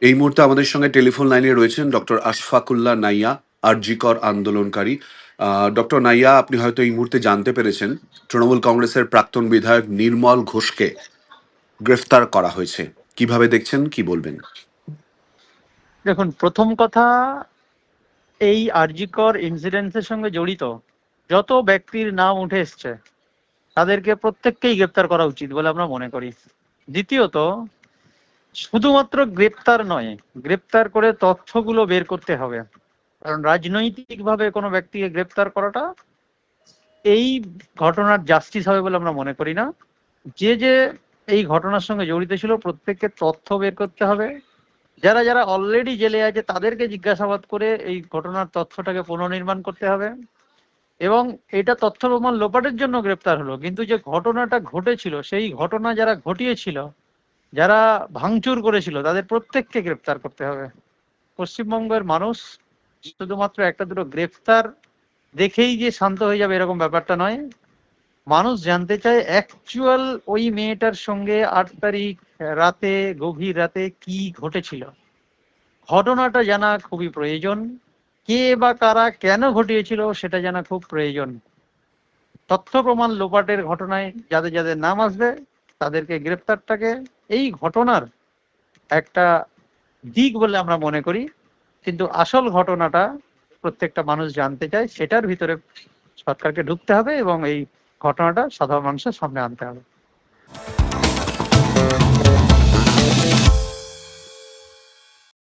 এই মুহূর্তে আমাদের সঙ্গে টেলিফোন লাইনে রয়েছেন ডক্টর আশফাকুল্লাহ নাইয়া, আরজিকর আন্দোলনকারী। ডক্টর নাইয়া, আপনি হয়তো এই মুহূর্তে জানতে পেরেছেন তৃণমূল কংগ্রেসের প্রাক্তন বিধায়ক নির্মল ঘোষকে গ্রেফতার করা হয়েছে। কিভাবে দেখছেন, কি বলবেন? দেখুন, প্রথম কথা, এই আরজিকর ইনসিডেন্টের সঙ্গে জড়িত যত ব্যক্তির নাম উঠে এসছে তাদেরকে প্রত্যেককেই গ্রেপ্তার করা উচিত বলে আমরা মনে করি। দ্বিতীয়ত, শুধুমাত্র গ্রেপ্তার নয়, গ্রেপ্তার করে তথ্যগুলো বের করতে হবে। কারণ রাজনৈতিকভাবে কোনো ব্যক্তিকে গ্রেপ্তার করাটা এই ঘটনার জাস্টিস হবে বলে আমরা মনে করি না। যে যে এই ঘটনার সঙ্গে জড়িত ছিল প্রত্যেককে তথ্য বের করতে হবে। যারা যারা অলরেডি জেলে আছে তাদেরকে জিজ্ঞাসাবাদ করে এই ঘটনার তথ্যটাকে পুনর্নির্মাণ করতে হবে। এবং এটা তথ্য প্রমাণ লোপাটের জন্য গ্রেপ্তার হলো, কিন্তু যে ঘটনাটা ঘটেছিল সেই ঘটনা যারা ঘটিয়েছিল, যারা ভাঙচুর করেছিল, তাদের প্রত্যেককে গ্রেপ্তার করতে হবে। পশ্চিমবঙ্গের মানুষ শুধুমাত্র একটা দুটো গ্রেফতার দেখেই যে শান্ত হয়ে যাবে এরকম ব্যাপারটা নয়। মানুষ জানতে চায় অ্যাকচুয়াল ওই মেয়েটার সঙ্গে 8 তারিখ রাতে, গভীর রাতে কি ঘটেছিল। ঘটনাটা জানা খুবই প্রয়োজন। কে বা কারা কেন ঘটিয়েছিল সেটা জানা খুব প্রয়োজন। তথ্য প্রমাণ লোপাটের ঘটনায় যাদের যাদের নাম আসবে তাদেরকে গ্রেপ্তারটাকে এই ঘটনার একটা দিক বলে আমরা মনে করি। কিন্তু আসল ঘটনাটা প্রত্যেকটা মানুষ জানতে চায়, সেটার ভিতরে সরকারকে ঢুকতে হবে এবং এই ঘটনাটা সাধারণ মানুষের সামনে আনতে হবে।